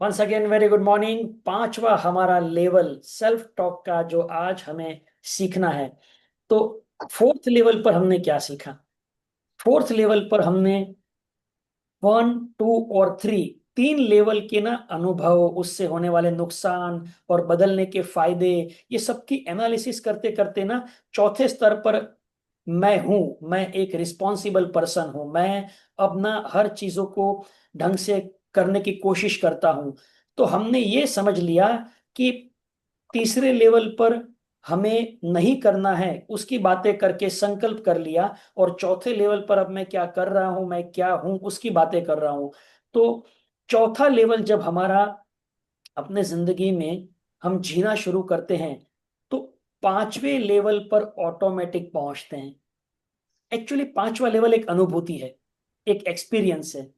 Once again very good morning. पांचवा हमारा level self talk का जो आज हमें सीखना है। तो फोर्थ लेवल पर हमने क्या सीखा? फोर्थ लेवल पर हमने वन, टू और थ्री, तीन लेवल के ना अनुभव, उससे होने वाले नुकसान और बदलने के फायदे, ये सब की एनालिसिस करते करते ना चौथे स्तर पर मैं एक रिस्पॉन्सिबल पर्सन हूं। मैं अब ना हर चीजों को ढंग से करने की कोशिश करता हूं। तो हमने ये समझ लिया कि तीसरे लेवल पर हमें नहीं करना है, उसकी बातें करके संकल्प कर लिया। और चौथे लेवल पर अब मैं क्या कर रहा हूं, मैं क्या हूं, उसकी बातें कर रहा हूं। तो चौथा लेवल जब हमारा अपने जिंदगी में हम जीना शुरू करते हैं, तो पांचवें लेवल पर ऑटोमेटिक पहुंचते हैं। एक्चुअली पांचवा लेवल एक अनुभूति है, एक एक्सपीरियंस है,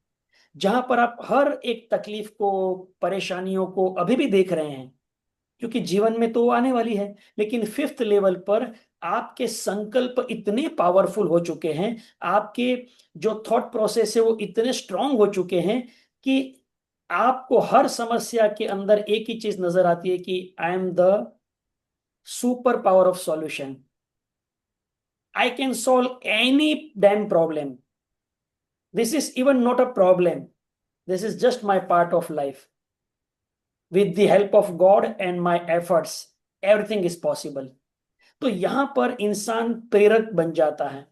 जहां पर आप हर एक तकलीफ को, परेशानियों को अभी भी देख रहे हैं, क्योंकि जीवन में तो वो आने वाली है। लेकिन फिफ्थ लेवल पर आपके संकल्प इतने पावरफुल हो चुके हैं, आपके जो थॉट प्रोसेस है वो इतने स्ट्रांग हो चुके हैं कि आपको हर समस्या के अंदर एक ही चीज नजर आती है कि I am the super power of solution. I can solve any damn problem. This is even not a problem, this is just my part of life. With the help of God and my efforts everything is possible. तो यहां पर इंसान प्रेरक बन जाता है,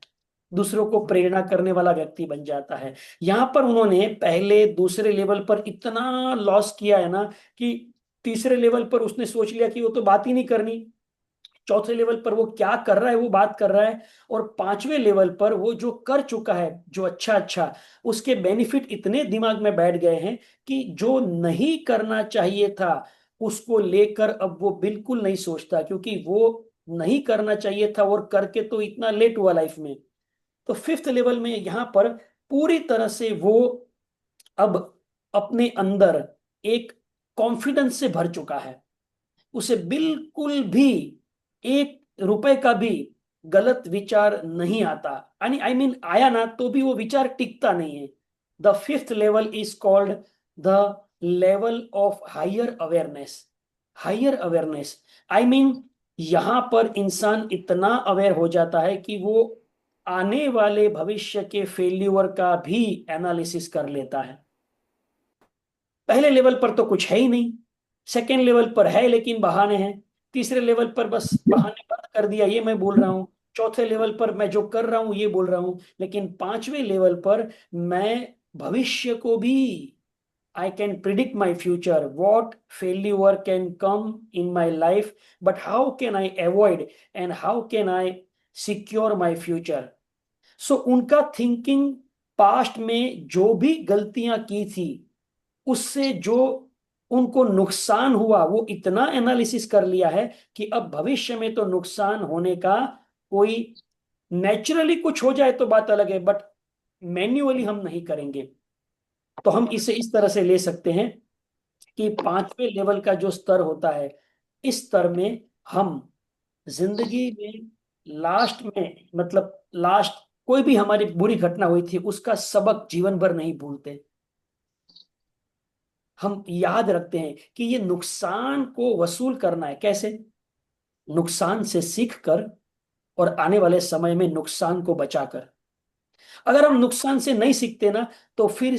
दूसरों को प्रेरणा करने वाला व्यक्ति बन जाता है। यहां पर उन्होंने पहले दूसरे लेवल पर इतना लॉस किया है ना कि तीसरे लेवल पर उसने सोच लिया कि वो तो बात ही नहीं करनी। चौथे लेवल पर वो क्या कर रहा है वो बात कर रहा है। और पांचवें लेवल पर वो जो कर चुका है, जो अच्छा अच्छा, उसके बेनिफिट इतने दिमाग में बैठ गए हैं कि जो नहीं करना चाहिए था उसको लेकर अब वो बिल्कुल नहीं सोचता, क्योंकि वो नहीं करना चाहिए था और करके तो इतना लेट हुआ लाइफ में। तो फिफ्थ लेवल में यहां पर पूरी तरह से वो अब अपने अंदर एक कॉन्फिडेंस से भर चुका है। उसे बिल्कुल भी एक रुपए का भी गलत विचार नहीं आता। आई मीन आया ना तो भी वो विचार टिकता नहीं है। The fifth level is called the level of higher awareness. Higher awareness, I mean यहां पर इंसान इतना अवेयर हो जाता है कि वो आने वाले भविष्य के फेल्यूर का भी एनालिसिस कर लेता है। पहले लेवल पर तो कुछ है ही नहीं, सेकेंड लेवल पर है लेकिन बहाने हैं, तीसरे लेवल पर बस बहाने बंद कर दिया ये मैं बोल रहा हूँ, चौथे लेवल पर मैं जो कर रहा हूँ ये बोल रहा हूँ, लेकिन पांचवें लेवल पर मैं भविष्य को भी, I can predict my future, what failure can come in my life, but how can I avoid and how can I secure my future? So उनका थिंकिंग पास्ट में जो भी गलतियां की थी, उससे जो उनको नुकसान हुआ वो इतना एनालिसिस कर लिया है कि अब भविष्य में तो नुकसान होने का कोई, नेचुरली कुछ हो जाए तो बात अलग है, बट मैन्युअली हम नहीं करेंगे। तो हम इसे इस तरह से ले सकते हैं कि पांचवें लेवल का जो स्तर होता है, इस स्तर में हम जिंदगी में लास्ट में, मतलब लास्ट कोई भी हमारी बुरी घटना हुई थी उसका सबक जीवन भर नहीं भूलते। हम याद रखते हैं कि ये नुकसान को वसूल करना है। कैसे? नुकसान से सीख कर और आने वाले समय में नुकसान को बचाकर। अगर हम नुकसान से नहीं सीखते ना, तो फिर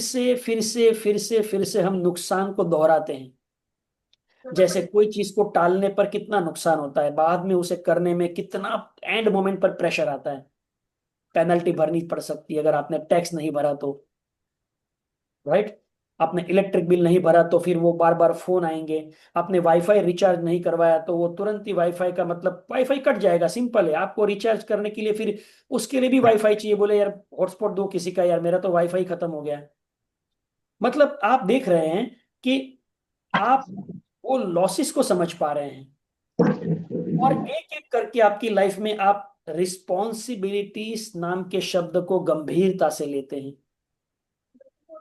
से हम नुकसान को दोहराते हैं। जैसे कोई चीज को टालने पर कितना नुकसान होता है, बाद में उसे करने में कितना एंड मोमेंट पर प्रेशर आता है। पेनल्टी भरनी पड़ सकती है अगर आपने टैक्स नहीं भरा तो, राइट? आपने इलेक्ट्रिक बिल नहीं भरा तो फिर वो बार बार फोन आएंगे। आपने वाईफाई रिचार्ज नहीं करवाया तो वो तुरंत ही वाईफाई का मतलब वाईफाई कट जाएगा, सिंपल है। आपको रिचार्ज करने के लिए फिर उसके लिए भी वाईफाई चाहिए, बोले यार हॉटस्पॉट दो किसी का, यार मेरा तो वाईफाई खत्म हो गया है। मतलब आप देख रहे हैं कि आप वो लॉसेस को समझ पा रहे हैं, और एक एक करके आपकी लाइफ में आप रिस्पॉन्सिबिलिटीज नाम के शब्द को गंभीरता से लेते हैं।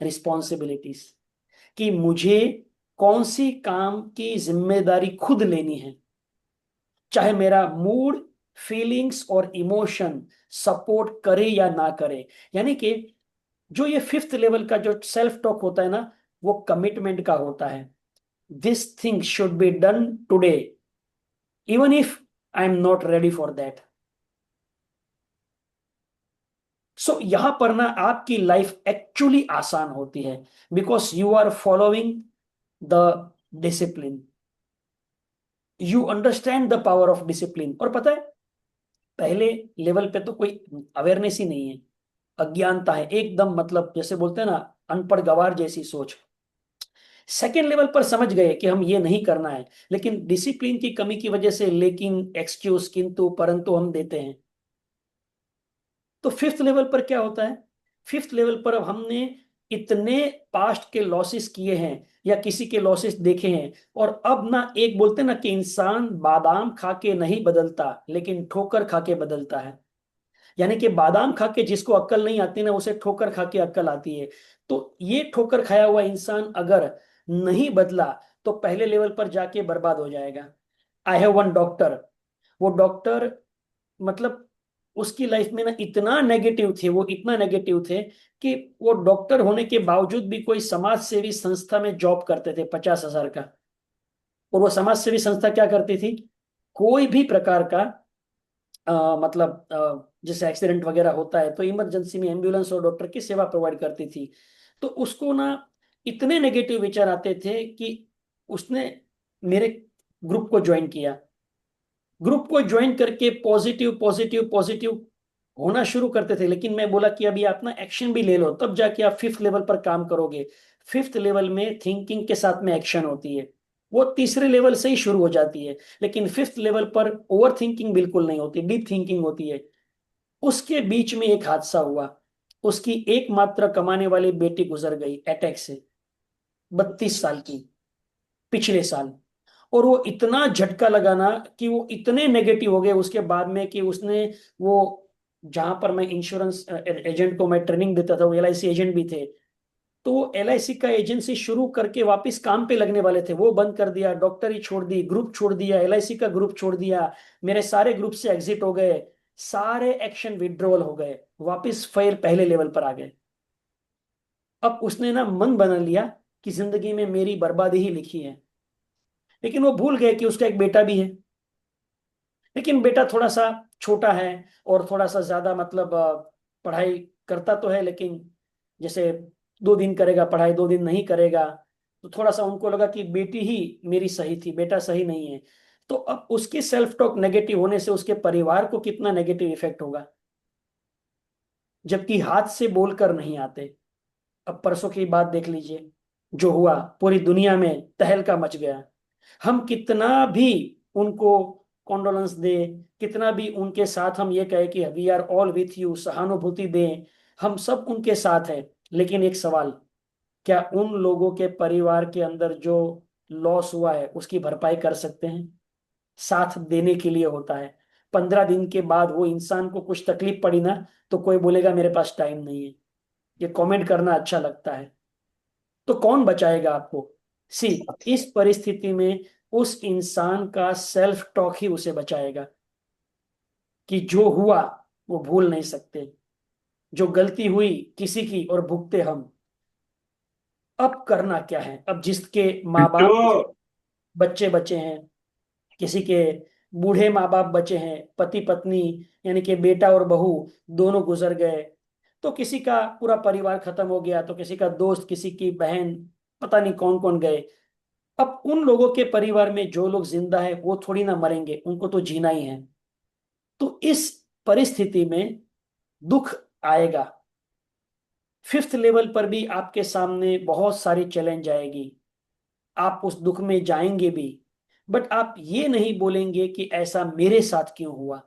रिस्पॉन्सिबिलिटीज, कि मुझे कौन सी काम की जिम्मेदारी खुद लेनी है, चाहे मेरा मूड, फीलिंग्स और इमोशन सपोर्ट करे या ना करे। यानी कि जो ये फिफ्थ लेवल का जो सेल्फ टॉक होता है ना, वो कमिटमेंट का होता है। This thing should be done today, even if I am not ready for that. So यहां पर ना आपकी लाइफ एक्चुअली आसान होती है, because you are following the discipline, you understand the power of discipline. और पता है, पहले लेवल पे तो कोई अवेयरनेस ही नहीं है, अज्ञानता है एकदम, मतलब जैसे बोलते हैं ना, अनपढ़ गवार जैसी सोच। सेकेंड लेवल पर समझ गए कि हम ये नहीं करना है, लेकिन डिसिप्लिन की कमी की वजह से लेकिन, एक्सक्यूज, किंतु परंतु हम देते हैं। तो फिफ्थ लेवल पर क्या होता है? फिफ्थ लेवल पर अब हमने इतने पास्ट के लॉसेस किए हैं या किसी के लॉसेस देखे हैं, और अब ना, एक बोलते हैं ना कि इंसान बादाम खा के नहीं बदलता, लेकिन ठोकर खा के बदलता है। यानी कि बादाम खा के जिसको अक्ल नहीं आती ना, उसे ठोकर खा के अक्ल आती है। तो ये ठोकर खाया हुआ इंसान अगर नहीं बदला, तो पहले लेवल पर जाके बर्बाद हो जाएगा। आई हैव वन डॉक्टर, वो डॉक्टर, मतलब उसकी लाइफ में ना इतना नेगेटिव थे, वो इतना नेगेटिव थे कि वो डॉक्टर होने के बावजूद भी कोई समाज सेवी संस्था में जॉब करते थे 50,000 का। और वो समाज सेवी संस्था क्या करती थी? कोई भी प्रकार का मतलब जैसे एक्सीडेंट वगैरह होता है तो इमरजेंसी में एम्बुलेंस और डॉक्टर की सेवा प्रोवाइड करती थी। तो उसको ना इतने नेगेटिव विचार आते थे कि उसने मेरे ग्रुप को ज्वाइन किया। ग्रुप को ज्वाइन करके पॉजिटिव पॉजिटिव पॉजिटिव होना शुरू करते थे, लेकिन मैं बोला कि अभी आप ना एक्शन भी ले लो, तब जाके आप फिफ्थ लेवल पर काम करोगे। फिफ्थ लेवल में थिंकिंग के साथ में एक्शन होती है, वो तीसरे लेवल से ही शुरू हो जाती है। लेकिन फिफ्थ लेवल पर ओवर थिंकिंग बिल्कुल नहीं होती, डीप थिंकिंग होती है। उसके बीच में एक हादसा हुआ, उसकी एकमात्र कमाने वाली बेटी गुजर गई अटैक से, 32 साल की, पिछले साल। और वो इतना झटका लगा ना कि वो इतने नेगेटिव हो गए उसके बाद में कि उसने, वो जहां पर मैं इंश्योरेंस एजेंट को मैं ट्रेनिंग देता था, वो एलआईसी एजेंट भी थे। तो वो एलआईसी का एजेंसी शुरू करके वापस काम पे लगने वाले थे, वो बंद कर दिया, डॉक्टरी छोड़ दी, ग्रुप छोड़ दिया, एलआईसी का ग्रुप छोड़ दिया, मेरे सारे ग्रुप से एग्जिट हो गए, सारे एक्शन विड्रॉल हो गए, वापस फिर पहले लेवल पर आ गए। अब उसने ना मन बना लिया कि जिंदगी में मेरी बर्बादी ही लिखी है। लेकिन वो भूल गए कि उसका एक बेटा भी है। लेकिन बेटा थोड़ा सा छोटा है, और थोड़ा सा ज्यादा, मतलब पढ़ाई करता तो है, लेकिन जैसे 2 दिन करेगा पढ़ाई, 2 दिन नहीं करेगा। तो थोड़ा सा उनको लगा कि बेटी ही मेरी सही थी, बेटा सही नहीं है। तो अब उसकी सेल्फ टॉक नेगेटिव होने से उसके परिवार को कितना नेगेटिव इफेक्ट होगा, जबकि हाथ से बोलकर नहीं आते। अब परसों की बात देख लीजिए, जो हुआ पूरी दुनिया में तहलका मच गया। हम कितना भी उनको कॉन्डोलेंस दे, कितना भी उनके साथ हम ये कहे कि we are all with you, सहानुभूति दें, हम सब उनके साथ हैं। लेकिन एक सवाल, क्या उन लोगों के परिवार के अंदर जो लॉस हुआ है उसकी भरपाई कर सकते हैं? साथ देने के लिए होता है। 15 दिन के बाद वो इंसान को कुछ तकलीफ पड़ी ना, तो कोई बोलेगा मेरे पास टाइम नहीं है। ये कमेंट करना अच्छा लगता है। तो कौन बचाएगा आपको? सी, इस परिस्थिति में उस इंसान का सेल्फ टॉक ही उसे बचाएगा, कि जो हुआ वो भूल नहीं सकते, जो गलती हुई किसी की और भुगते हम। अब करना क्या है? अब जिसके माँ बिट्टू। बाप, बच्चे बचे हैं, किसी के बूढ़े माँ बाप बचे हैं, पति पत्नी, यानी कि बेटा और बहू दोनों गुजर गए, तो किसी का पूरा परिवार खत्म हो गया, तो किसी का दोस्त, किसी की बहन, पता नहीं कौन कौन गए। अब उन लोगों के परिवार में जो लोग जिंदा है वो थोड़ी ना मरेंगे, उनको तो जीना ही है। तो इस परिस्थिति में दुख आएगा। फिफ्थ लेवल पर भी आपके सामने बहुत सारी चैलेंज आएगी, आप उस दुख में जाएंगे भी, बट आप ये नहीं बोलेंगे कि ऐसा मेरे साथ क्यों हुआ।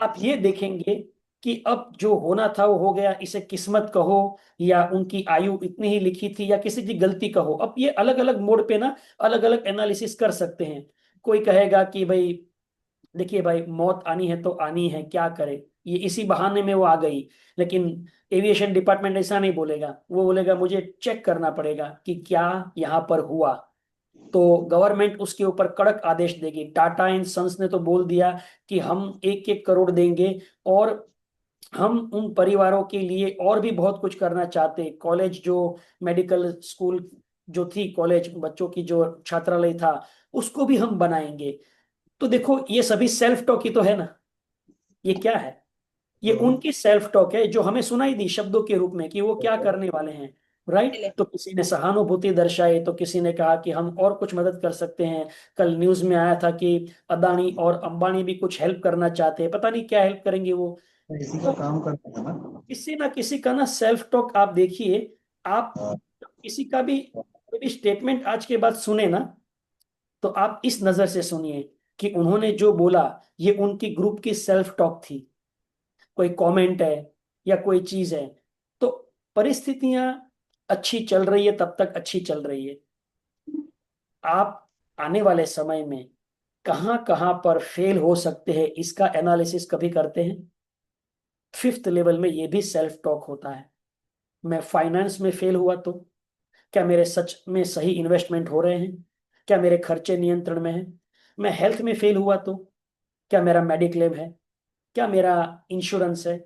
आप ये देखेंगे कि अब जो होना था वो हो गया, इसे किस्मत कहो, या उनकी आयु इतनी ही लिखी थी, या किसी की गलती कहो। अब ये अलग अलग मोड पे ना अलग अलग एनालिसिस कर सकते हैं। कोई कहेगा कि भाई देखिए भाई, मौत आनी है तो आनी है, क्या करे, ये इसी बहाने में वो आ गई। लेकिन एविएशन डिपार्टमेंट ऐसा नहीं बोलेगा, वो बोलेगा मुझे चेक करना पड़ेगा कि क्या यहाँ पर हुआ। तो गवर्नमेंट उसके ऊपर कड़क आदेश देगी। टाटा एंड सन्स ने तो बोल दिया कि हम 1-1 करोड़ देंगे, और हम उन परिवारों के लिए और भी बहुत कुछ करना चाहते हैं। कॉलेज जो, मेडिकल स्कूल जो थी कॉलेज बच्चों की जो छात्रालय था उसको भी हम बनाएंगे। तो देखो ये सभी सेल्फ टॉक ही तो है ना। ये क्या है? ये उनकी सेल्फ टॉक है जो हमें सुनाई दी शब्दों के रूप में कि वो क्या करने वाले हैं। राइट? चले। तो किसी ने सहानुभूति दर्शाई, तो किसी ने कहा कि हम और कुछ मदद कर सकते हैं। कल न्यूज में आया था कि अदानी और अंबानी भी कुछ हेल्प करना चाहते हैं, पता नहीं क्या हेल्प करेंगे वो। इसी का तो काम करता है ना। किसी ना किसी का ना सेल्फ टॉक आप देखिए। आप हाँ, किसी का भी कोई भी स्टेटमेंट आज के बाद सुने ना, तो आप इस नजर से सुनिए कि उन्होंने जो बोला ये उनकी ग्रुप की सेल्फ टॉक थी। कोई कमेंट है या कोई चीज है, तो परिस्थितियां अच्छी चल रही है तब तक अच्छी चल रही है। आप आने वाले समय में कहां कहां पर फेल हो सकते हैं इसका एनालिसिस कभी करते हैं? फिफ्थ लेवल में ये भी सेल्फ टॉक होता है। मैं फाइनेंस में फेल हुआ तो क्या मेरे सच में सही इन्वेस्टमेंट हो रहे हैं? क्या मेरे खर्चे नियंत्रण में हैं? मैं हेल्थ में फेल हुआ तो क्या मेरा मेडिक्लेम है? क्या मेरा इंश्योरेंस है?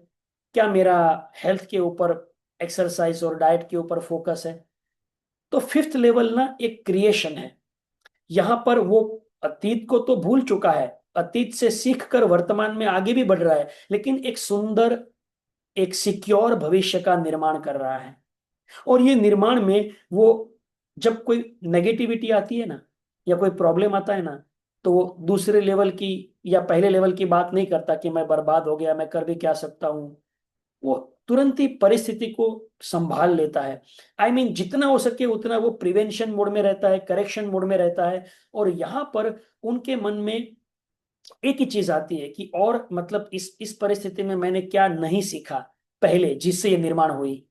क्या मेरा हेल्थ के ऊपर, एक्सरसाइज और डाइट के ऊपर फोकस है? तो फिफ्थ लेवल ना एक क्रिएशन है। यहां पर वो अतीत को तो भूल चुका है, अतीत से सीख कर वर्तमान में आगे भी बढ़ रहा है, लेकिन एक सुंदर, एक सिक्योर भविष्य का निर्माण कर रहा है। और ये निर्माण में वो, जब कोई नेगेटिविटी आती है ना या कोई प्रॉब्लम आता है ना, तो वो दूसरे लेवल की या पहले लेवल की बात नहीं करता कि मैं बर्बाद हो गया, मैं कर भी क्या सकता हूँ। वो तुरंत ही परिस्थिति को संभाल लेता है। जितना हो सके उतना वो प्रिवेंशन मोड में रहता है, करेक्शन मोड में रहता है। और यहाँ पर उनके मन में एक ही चीज आती है कि और मतलब इस परिस्थिति में मैंने क्या नहीं सीखा पहले जिससे ये निर्माण हुई,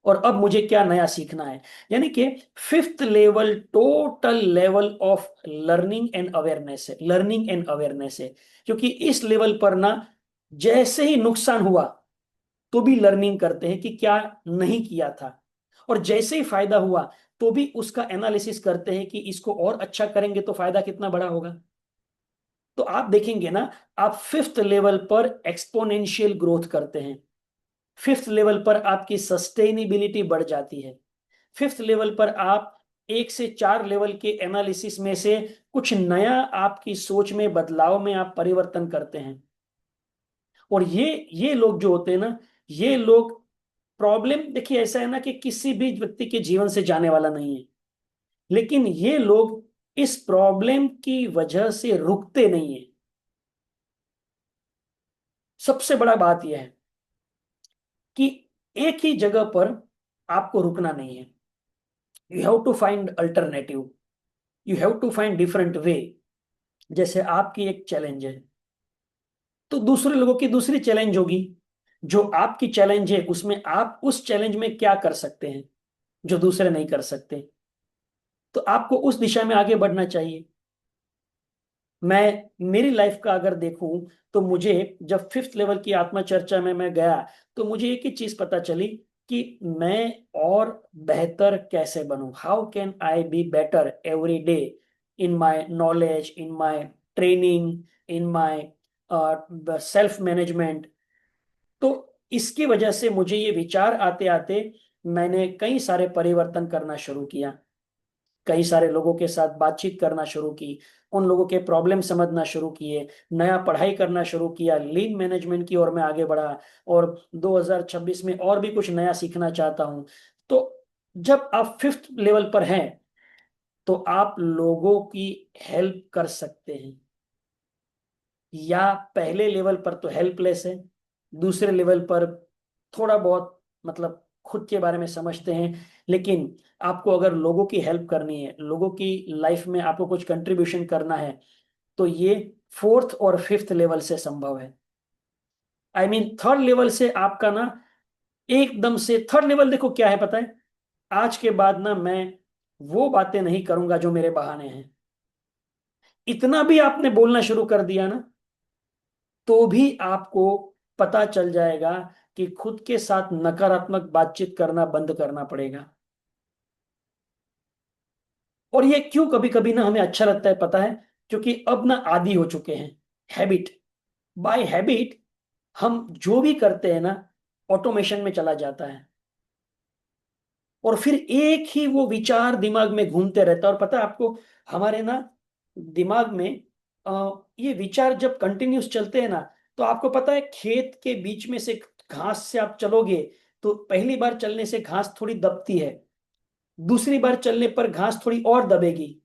और अब मुझे क्या नया सीखना है। यानी कि fifth level total level of learning and awareness है, लर्निंग एंड अवेयरनेस है। क्योंकि इस लेवल पर ना जैसे ही नुकसान हुआ तो भी लर्निंग करते हैं कि क्या नहीं किया था, और जैसे ही फायदा हुआ तो भी उसका एनालिसिस करते हैं कि इसको और अच्छा करेंगे तो फायदा कितना बड़ा होगा। तो आप देखेंगे ना, आप फिफ्थ लेवल पर एक्सपोनेंशियल ग्रोथ करते हैं। फिफ्थ लेवल पर आपकी सस्टेनेबिलिटी बढ़ जाती है। फिफ्थ लेवल पर आप 1 से 4 लेवल के एनालिसिस में से कुछ नया आपकी सोच में, बदलाव में आप परिवर्तन करते हैं। और ये लोग जो होते हैं ना, ये लोग, प्रॉब्लम देखिए ऐसा है ना कि किसी भी व्यक्ति के जीवन से जाने वाला नहीं है, लेकिन ये लोग इस प्रॉब्लम की वजह से रुकते नहीं है। सबसे बड़ा बात यह है कि एक ही जगह पर आपको रुकना नहीं है। You have to find alternative, you have to find different way. जैसे आपकी एक चैलेंज है, तो दूसरे लोगों की दूसरी चैलेंज होगी। जो आपकी चैलेंज है उसमें आप उस चैलेंज में क्या कर सकते हैं जो दूसरे नहीं कर सकते, तो आपको उस दिशा में आगे बढ़ना चाहिए। मैं मेरी लाइफ का अगर देखूं, तो मुझे जब फिफ्थ लेवल की आत्मा चर्चा में मैं गया, तो मुझे एक ही चीज पता चली कि मैं और बेहतर कैसे बनूं, how can I be better every day in my knowledge, in my training, in my self management. तो इसकी वजह से मुझे ये विचार आते आते मैंने कई सारे परिवर्तन करना शुरू किया, कई सारे लोगों के साथ बातचीत करना शुरू की, उन लोगों के प्रॉब्लम समझना शुरू किए, नया पढ़ाई करना शुरू किया, लीन मैनेजमेंट की ओर मैं आगे बढ़ा। और 2026 में और भी कुछ नया सीखना चाहता हूं। तो जब आप फिफ्थ लेवल पर हैं, तो आप लोगों की हेल्प कर सकते हैं। या पहले लेवल पर तो हेल्पलेस है, दूसरे लेवल पर थोड़ा बहुत मतलब खुद के बारे में समझते हैं। लेकिन आपको अगर लोगों की हेल्प करनी है, लोगों की लाइफ में आपको कुछ कंट्रीब्यूशन करना है, तो ये फोर्थ और फिफ्थ लेवल से संभव है। थर्ड लेवल से आपका ना एकदम से, थर्ड लेवल देखो क्या है पता है, आज के बाद ना मैं वो बातें नहीं करूंगा जो मेरे बहाने हैं। इतना भी आपने बोलना शुरू कर दिया ना, तो भी आपको पता चल जाएगा कि खुद के साथ नकारात्मक बातचीत करना बंद करना पड़ेगा। और ये क्यों कभी कभी ना हमें अच्छा लगता है पता है? क्योंकि अब ना आदी हो चुके हैं, हैबिट बाय हैबिट। हम जो भी करते हैं ना, ऑटोमेशन में चला जाता है। और फिर एक ही वो विचार दिमाग में घूमते रहता है। और पता है आपको, हमारे ना दिमाग में ये विचार जब कंटिन्यूस चलते हैं ना, तो आपको पता है खेत के बीच में से घास से आप चलोगे तो पहली बार चलने से घास थोड़ी दबती है, दूसरी बार चलने पर घास थोड़ी और दबेगी,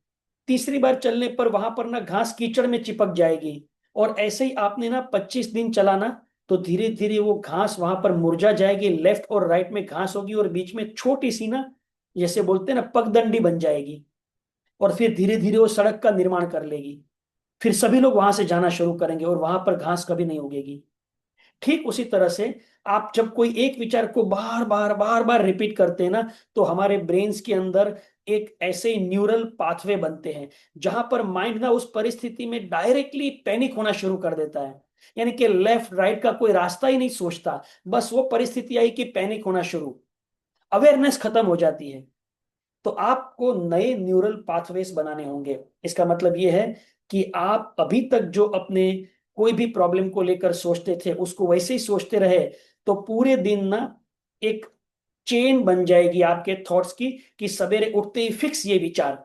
तीसरी बार चलने पर वहां पर ना घास कीचड़ में चिपक जाएगी। और ऐसे ही आपने ना 25 दिन चलाना, तो धीरे धीरे वो घास वहां पर मुरझा जाएगी, लेफ्ट और राइट में घास होगी और बीच में छोटी सी ना, जैसे बोलते हैं ना, पगडंडी बन जाएगी। और फिर धीरे धीरे वो सड़क का निर्माण कर लेगी। फिर सभी लोग वहां से जाना शुरू करेंगे और वहां पर घास कभी नहीं उगेगी। ठीक उसी तरह से आप जब कोई एक विचार को बार बार बार बार रिपीट करते हैं ना, तो हमारे ब्रेन्स के अंदर एक ऐसे न्यूरल पाथवे बनते हैं जहां पर माइंड ना उस परिस्थिति में डायरेक्टली पैनिक होना शुरू कर देता है। यानी कि लेफ्ट राइट का कोई रास्ता ही नहीं सोचता, बस वो परिस्थिति आई कि पैनिक होना शुरू, अवेयरनेस खत्म हो जाती है। तो आपको नए न्यूरल पाथवेज बनाने होंगे। इसका मतलब ये है कि आप अभी तक जो अपने कोई भी प्रॉब्लम को लेकर सोचते थे उसको वैसे ही सोचते रहे, तो पूरे दिन ना एक चेन बन जाएगी आपके थॉट्स की, कि सवेरे उठते ही फिक्स ये विचार,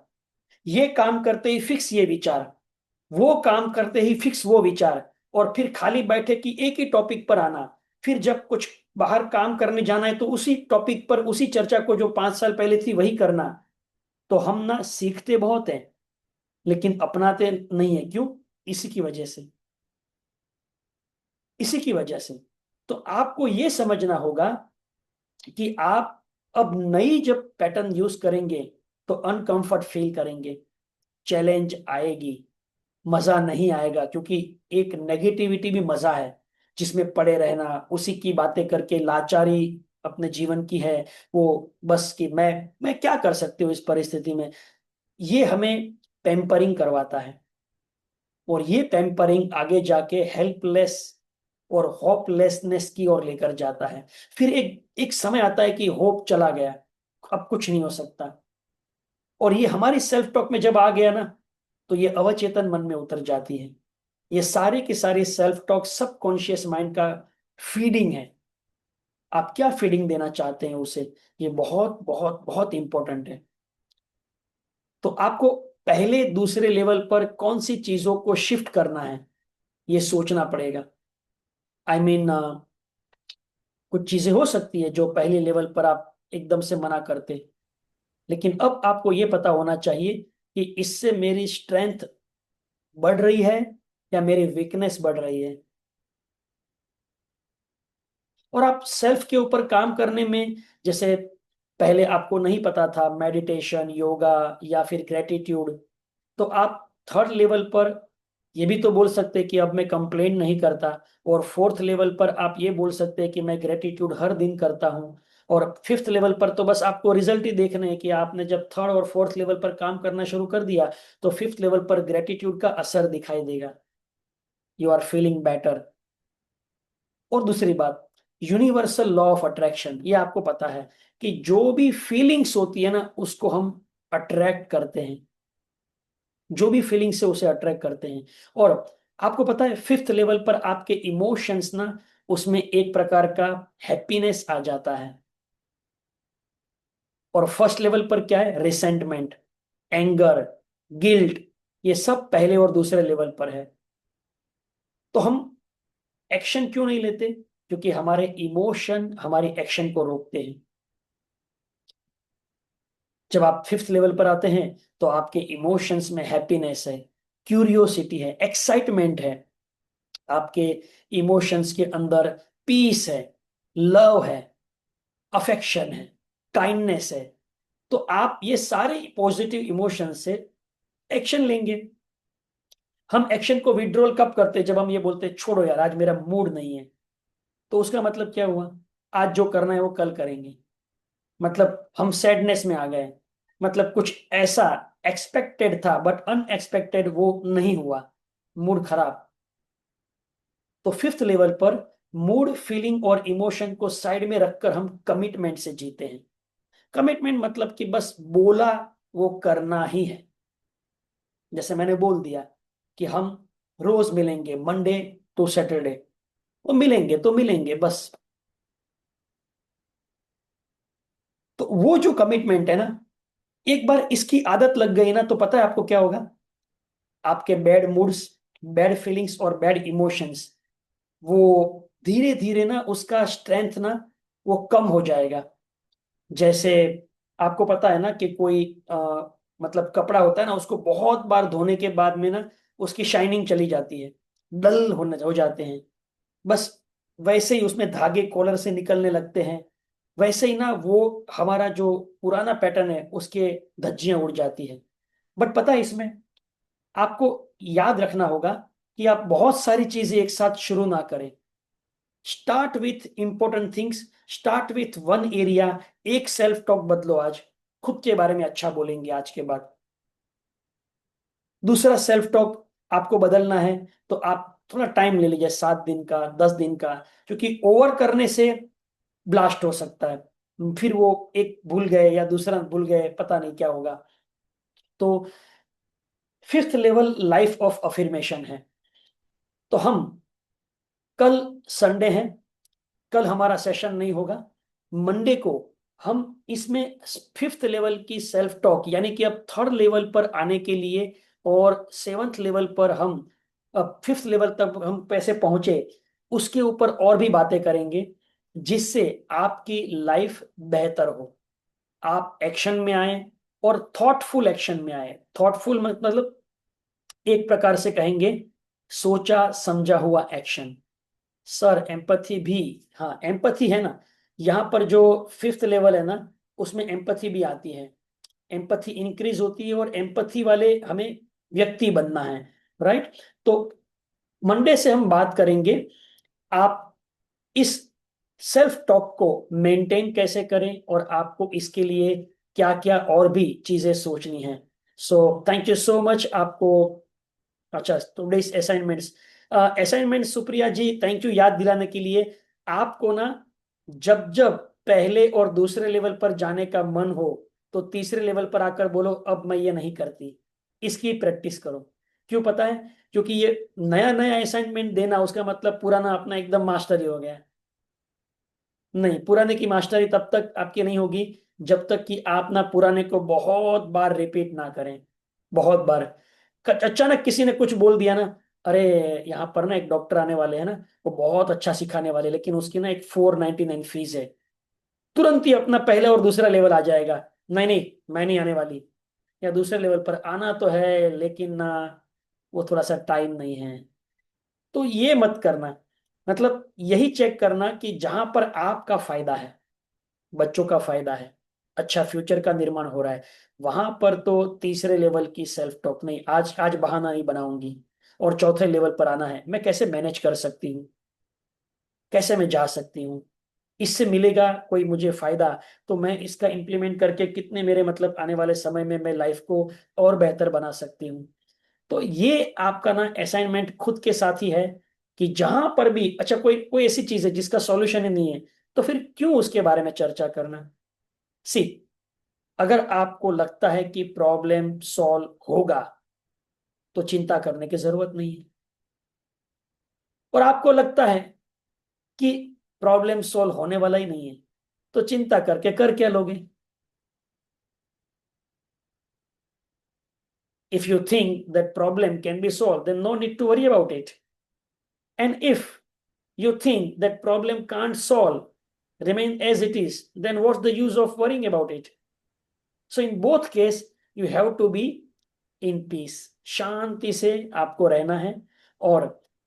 ये काम करते ही फिक्स ये विचार, वो काम करते ही फिक्स वो विचार, और फिर खाली बैठे कि एक ही टॉपिक पर आना। फिर जब कुछ बाहर काम करने जाना है तो उसी टॉपिक पर उसी चर्चा को जो 5 साल पहले थी वही करना। तो हम ना सीखते बहुत हैं लेकिन अपनाते नहीं है। क्यों? इसी की वजह से, इसी की वजह से। तो आपको यह समझना होगा कि आप अब नई जब पैटर्न यूज करेंगे तो अनकंफर्ट फील करेंगे, चैलेंज आएगी, मजा नहीं आएगा, क्योंकि एक नेगेटिविटी भी मजा है जिसमें पड़े रहना, उसी की बातें करके लाचारी अपने जीवन की है। वो बस कि मैं क्या कर सकती हूँ इस परिस्थिति में, ये हमें पैम्परिंग करवाता है। और ये पैम्परिंग आगे जाके हेल्पलेस और होपलेसनेस की ओर लेकर जाता है। फिर एक एक समय आता है कि होप चला गया, अब कुछ नहीं हो सकता। और ये हमारी सेल्फ टॉक में जब आ गया ना, तो ये अवचेतन मन में उतर जाती है। ये सारी की सारी सेल्फ टॉक सबकॉन्शियस माइंड का फीडिंग है। आप क्या फीडिंग देना चाहते हैं उसे, ये बहुत बहुत बहुत इंपॉर्टेंट है। तो आपको पहले दूसरे लेवल पर कौन सी चीजों को शिफ्ट करना है, ये सोचना पड़ेगा। आई I मीन कुछ चीजें हो सकती है जो पहले लेवल पर आप एकदम से मना करते, लेकिन अब आपको ये पता होना चाहिए कि इससे मेरी स्ट्रेंथ बढ़ रही है या मेरी वीकनेस बढ़ रही है। और आप सेल्फ के ऊपर काम करने में, जैसे पहले आपको नहीं पता था मेडिटेशन, योगा या फिर ग्रेटिट्यूड, तो आप थर्ड लेवल पर ये भी तो बोल सकते कि अब मैं कंप्लेन नहीं करता। और फोर्थ लेवल पर आप ये बोल सकते हैं कि मैं ग्रेटिट्यूड हर दिन करता हूँ। और फिफ्थ लेवल पर तो बस आपको रिजल्ट ही देखने हैं कि आपने जब थर्ड और फोर्थ लेवल पर काम करना शुरू कर दिया तो फिफ्थ लेवल पर ग्रेटिट्यूड का असर दिखाई देगा, यू आर फीलिंग बेटर। और दूसरी बात, यूनिवर्सल लॉ ऑफ अट्रैक्शन, ये आपको पता है कि जो भी फीलिंग्स होती है ना उसको हम अट्रैक्ट करते हैं, जो भी फीलिंग से उसे अट्रैक्ट करते हैं। और आपको पता है फिफ्थ लेवल पर आपके इमोशंस ना, उसमें एक प्रकार का हैप्पीनेस आ जाता है। और फर्स्ट लेवल पर क्या है? रिसेंटमेंट, एंगर, गिल्ट, ये सब पहले और दूसरे लेवल पर है। तो हम एक्शन क्यों नहीं लेते? क्योंकि हमारे इमोशन हमारी एक्शन को रोकते हैं। जब आप फिफ्थ लेवल पर आते हैं तो आपके इमोशंस में हैप्पीनेस है, क्यूरियोसिटी है, एक्साइटमेंट है, आपके इमोशंस के अंदर पीस है, लव है, अफेक्शन है, काइंडनेस है। तो आप ये सारे पॉजिटिव इमोशंस से एक्शन लेंगे। हम एक्शन को विड्रॉल कब करते हैं? जब हम ये बोलते हैं छोड़ो यार आज मेरा मूड नहीं है। तो उसका मतलब क्या हुआ? आज जो करना है वो कल करेंगे। मतलब हम सैडनेस में आ गए, मतलब कुछ ऐसा एक्सपेक्टेड था बट अनएक्सपेक्टेड वो नहीं हुआ, मूड खराब। तो फिफ्थ लेवल पर मूड, फीलिंग और इमोशन को साइड में रखकर हम कमिटमेंट से जीते हैं। कमिटमेंट मतलब कि बस बोला वो करना ही है। जैसे मैंने बोल दिया कि हम रोज मिलेंगे मंडे टू सैटरडे, वो मिलेंगे तो मिलेंगे बस। तो वो जो कमिटमेंट है ना, एक बार इसकी आदत लग गई ना, तो पता है आपको क्या होगा? आपके बैड मूड्स, बैड फीलिंग्स और बैड इमोशंस, वो धीरे धीरे ना उसका स्ट्रेंथ ना वो कम हो जाएगा। जैसे आपको पता है ना कि कोई मतलब कपड़ा होता है ना, उसको बहुत बार धोने के बाद में ना उसकी शाइनिंग चली जाती है, डल होने हो जाते हैं। बस वैसे ही उसमें धागे कॉलर से निकलने लगते हैं। वैसे ही ना वो हमारा जो पुराना पैटर्न है उसके धज्जियां उड़ जाती है। बट पता है इसमें आपको याद रखना होगा कि आप बहुत सारी चीजें एक साथ शुरू ना करें। Start with important things, start with one area. एक सेल्फ टॉक बदलो आज, खुद के बारे में अच्छा बोलेंगे आज के बाद। दूसरा सेल्फ टॉक आपको बदलना है तो आप थोड़ा टाइम ले लीजिए, 7 दिन का, 10 दिन का, क्योंकि ओवर करने से ब्लास्ट हो सकता है, फिर वो एक भूल गए या दूसरा भूल गए, पता नहीं क्या होगा। तो fifth level life of affirmation है। तो हम कल संडे है, कल हमारा सेशन नहीं होगा। मंडे को हम इसमें फिफ्थ लेवल की सेल्फ टॉक, यानी कि अब थर्ड लेवल पर आने के लिए और सेवंथ लेवल पर हम अब फिफ्थ लेवल तक हम कैसे पहुंचे, उसके ऊपर और भी बातें करेंगे, जिससे आपकी लाइफ बेहतर हो, आप एक्शन में आए और थॉटफुल एक्शन में आए। थॉटफुल मतलब एक प्रकार से कहेंगे सोचा समझा हुआ एक्शन। सर एम्पथी भी, हाँ एम्पथी है ना, यहाँ पर जो फिफ्थ लेवल है ना उसमें एम्पथी भी आती है। एम्पथी इंक्रीज होती है और एम्पथी वाले हमें व्यक्ति बनना है, राइट? तो मंडे से हम बात करेंगे आप इस सेल्फ टॉक को मेंटेन कैसे करें और आपको इसके लिए क्या क्या और भी चीजें सोचनी है। So thank you so much आपको। अच्छा, today's assignments, assignment Supriya ji, thank you याद दिलाने के लिए। आपको ना जब जब पहले और दूसरे लेवल पर जाने का मन हो तो तीसरे लेवल पर आकर बोलो अब मैं ये नहीं करती। इसकी प्रैक्टिस करो। क्यों पता है? क्योंकि ये नया नया असाइनमेंट देना उसका मतलब पुराना अपना एकदम मास्टरी हो गया है। नहीं, पुराने की मास्टरी तब तक आपकी नहीं होगी जब तक कि आप ना पुराने को बहुत बार रिपीट ना करें। बहुत बार अचानक किसी ने कुछ बोल दिया ना, अरे यहाँ पर ना एक डॉक्टर आने वाले हैं ना, वो बहुत अच्छा सिखाने वाले, लेकिन उसकी ना एक 499 फीस है। तुरंत ही अपना पहला और दूसरा लेवल आ जाएगा, नहीं नहीं मैं नहीं आने वाली। या दूसरे लेवल पर आना तो है लेकिन ना वो थोड़ा सा टाइम नहीं है। तो ये मत करना। मतलब यही चेक करना कि जहां पर आपका फायदा है, बच्चों का फायदा है, अच्छा फ्यूचर का निर्माण हो रहा है, वहां पर तो तीसरे लेवल की सेल्फ टॉक नहीं, आज आज बहाना नहीं बनाऊंगी। और चौथे लेवल पर आना है, मैं कैसे मैनेज कर सकती हूँ, कैसे मैं जा सकती हूँ, इससे मिलेगा कोई मुझे फायदा, तो मैं इसका इम्प्लीमेंट करके कितने मेरे मतलब आने वाले समय में मैं लाइफ को और बेहतर बना सकती हूँ। तो ये आपका ना असाइनमेंट खुद के साथ ही है कि जहां पर भी अच्छा कोई कोई ऐसी चीज है जिसका सॉल्यूशन ही नहीं है, तो फिर क्यों उसके बारे में चर्चा करना। सी, अगर आपको लगता है कि प्रॉब्लम सॉल्व होगा तो चिंता करने की जरूरत नहीं है। और आपको लगता है कि प्रॉब्लम सॉल्व होने वाला ही नहीं है तो चिंता करके कर क्या लोगे? If you think that problem can be solved, then no need to worry about it. And if you think that problem can't solve, remain as it is, then what's the use of worrying about it? So in both case, you have to be in peace. शांति से आपको रहना है और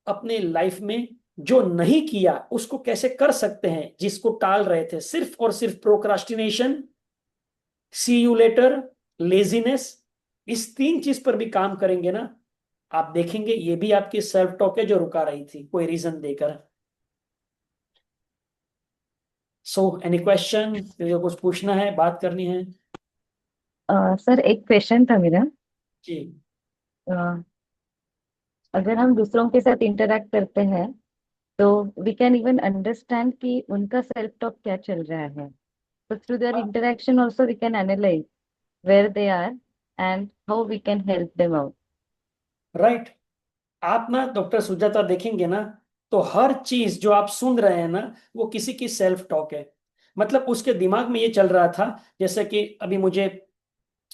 अपने life में जो नहीं किया उसको कैसे कर सकते हैं, जिसको टाल रहे थे, सिर्फ और सिर्फ procrastination, see you later, laziness, इस तीन चीज पर भी काम करेंगे ना, आप देखेंगे ये भी आपकी सेल्फ टॉक है जो रुका रही थी कोई रीजन देकर। सो एनी क्वेश्चन, कुछ पूछना है, बात करनी है? सर एक क्वेश्चन था मेरा। जी। अ, अगर हम दूसरों के साथ इंटरेक्ट करते हैं तो वी कैन इवन अंडरस्टैंड कि उनका सेल्फ टॉक क्या चल रहा है। तो through their interaction also we can analyse where they are and how we can help them out. Right. आप ना डॉक्टर सुजाता देखेंगे ना, तो हर चीज जो आप सुन रहे हैं ना वो किसी की सेल्फ टॉक है। मतलब उसके दिमाग में ये चल रहा था, जैसे कि अभी मुझे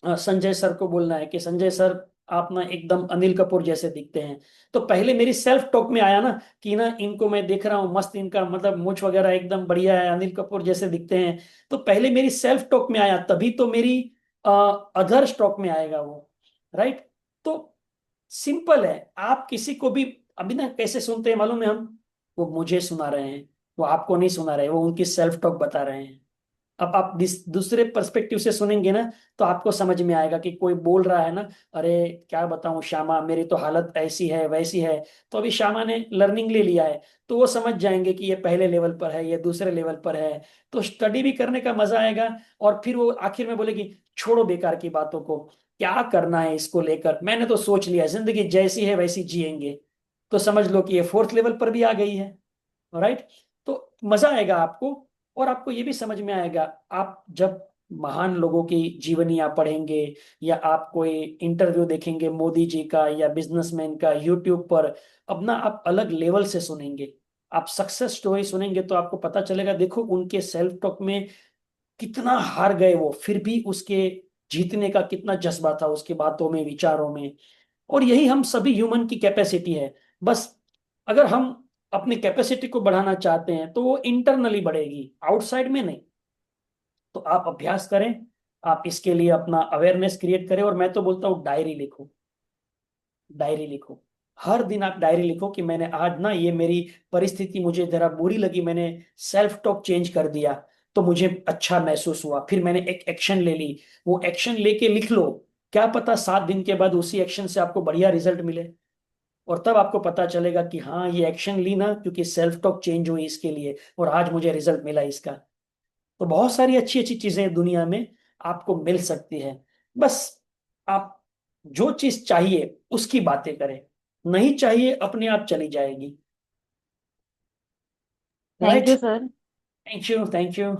संजय सर को बोलना है कि संजय सर आप ना एकदम अनिल कपूर जैसे दिखते हैं। तो पहले मेरी सेल्फ टॉक में आया ना कि ना इनको मैं देख रहा हूँ मस्त, इनका मतलब मूंछ वगैरह एकदम बढ़िया है, अनिल कपूर जैसे दिखते हैं। तो पहले मेरी सेल्फ टॉक में आया, तभी तो मेरी अदर स्टॉक में आएगा वो। राइट। तो सिंपल है, आप किसी को भी अभी ना कैसे सुनते हैं मालूम है हम, वो मुझे सुना रहे हैं, वो आपको नहीं सुना रहे, वो उनकी सेल्फ टॉक बता रहे हैं। अब आप दूसरे पर्सपेक्टिव से सुनेंगे ना, तो आपको समझ में आएगा कि कोई बोल रहा है ना, अरे क्या बताऊं श्यामा, मेरी तो हालत ऐसी है वैसी है। तो अभी श्यामा ने लर्निंग ले लिया है, तो वो समझ जाएंगे कि ये पहले लेवल पर है, ये दूसरे लेवल पर है। तो स्टडी भी करने का मजा आएगा। और फिर वो आखिर में बोलेगी छोड़ो बेकार की बातों को, क्या करना है इसको लेकर, मैंने तो सोच लिया जिंदगी जैसी है वैसी जिएंगे। तो समझ लो कि ये फोर्थ लेवल पर भी आ गई है। राइट। तो मजा आएगा आपको। और आपको ये भी समझ में आएगा, आप जब महान लोगों की जीवनियां पढ़ेंगे, या आप कोई इंटरव्यू देखेंगे मोदी जी का या बिजनेसमैन का यूट्यूब पर, अब ना आप अलग लेवल से सुनेंगे। आप सक्सेस स्टोरी सुनेंगे तो आपको पता चलेगा, देखो उनके सेल्फ टॉक में कितना हार गए वो, फिर भी उसके जीतने का कितना जज्बा था उसकी बातों में, विचारों में। और यही हम सभी ह्यूमन की कैपेसिटी है। बस अगर हम अपनी कैपेसिटी को बढ़ाना चाहते हैं तो वो इंटरनली बढ़ेगी, आउटसाइड में नहीं। तो आप अभ्यास करें, आप इसके लिए अपना अवेयरनेस क्रिएट करें। और मैं तो बोलता हूँ डायरी लिखो, डायरी लिखो। हर दिन आप डायरी लिखो कि मैंने आज ना ये मेरी परिस्थिति मुझे जरा बुरी लगी, मैंने सेल्फ टॉक चेंज कर दिया, तो मुझे अच्छा महसूस हुआ, फिर मैंने एक एक्शन ले ली। वो एक्शन लेके लिख लो। क्या पता 7 दिन के बाद उसी एक्शन से आपको बढ़िया रिजल्ट मिले। और तब आपको पता चलेगा कि हाँ ये एक्शन ली ना क्योंकि सेल्फ टॉक चेंज हुई इसके लिए, और आज मुझे रिजल्ट मिला इसका। तो बहुत सारी अच्छी अच्छी चीजें दुनिया में आपको मिल सकती है। बस आप जो चीज चाहिए उसकी बातें करें, नहीं चाहिए अपने आप चली जाएगी। Thank right. You sir. Thank you, thank you.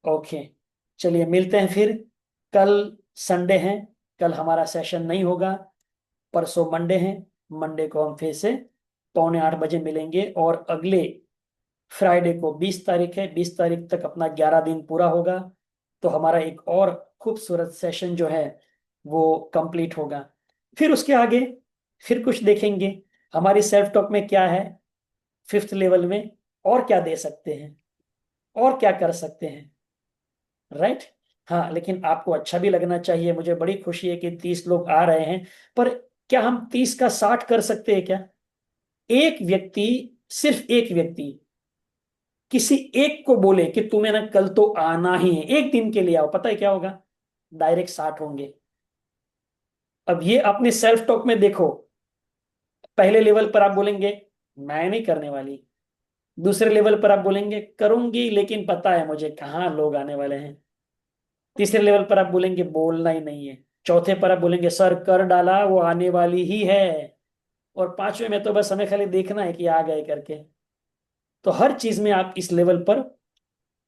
Okay, चलिए मिलते हैं फिर। कल संडे है, कल हमारा सेशन नहीं होगा। परसों मंडे है, मंडे को हम फिर से 7:45 मिलेंगे। और अगले फ्राइडे को 20 तारीख है, 20 तारीख तक अपना 11 दिन पूरा होगा। तो हमारा एक और खूबसूरत सेशन जो है वो कंप्लीट होगा। फिर उसके आगे फिर कुछ देखेंगे हमारी सेल्फ टॉक में क्या है, फिफ्थ लेवल में और क्या दे सकते हैं, और क्या कर सकते हैं। राइट। हाँ, लेकिन आपको अच्छा भी लगना चाहिए। मुझे बड़ी खुशी है कि 30 लोग आ रहे हैं, पर क्या हम 30 का 60 कर सकते हैं क्या? एक व्यक्ति, सिर्फ एक व्यक्ति किसी एक को बोले कि तुम्हें ना कल तो आना ही है, एक दिन के लिए आओ, पता है क्या होगा? डायरेक्ट 60 होंगे। अब ये अपने सेल्फ टॉक में देखो, पहले लेवल पर आप बोलेंगे मैं नहीं करने वाली, दूसरे लेवल पर आप बोलेंगे करूंगी लेकिन पता है मुझे कहाँ लोग आने वाले हैं, तीसरे लेवल पर आप बोलेंगे बोलना ही नहीं है, चौथे पर आप बोलेंगे सर कर डाला वो आने वाली ही है, और पांचवे में तो बस हमें खाली देखना है कि आ गए करके। तो हर चीज में आप इस लेवल पर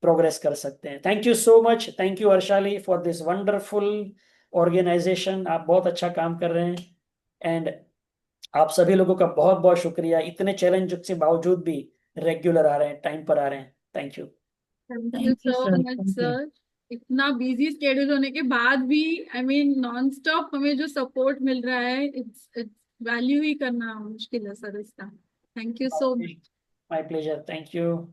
प्रोग्रेस कर सकते हैं। Thank you so much, thank you Arshali for this wonderful organisation, आप बहुत अच्छा काम कर रहे हैं। एंड आप सभी लोगों का बहुत बहुत शुक्रिया, इतने चैलेंज के बावजूद भी रेगुलर आ रहे हैं, टाइम पर आ रहे हैं। Thank you. Thank you thank you so sir, much thank you. Sir. इतना बिजी स्केड्यूल होने के बाद भी आई मीन नॉन स्टॉप हमें जो सपोर्ट मिल रहा है, इट्स इट्स वैल्यू ही करना मुश्किल है सर इसका। Thank you so much. My pleasure, thank you.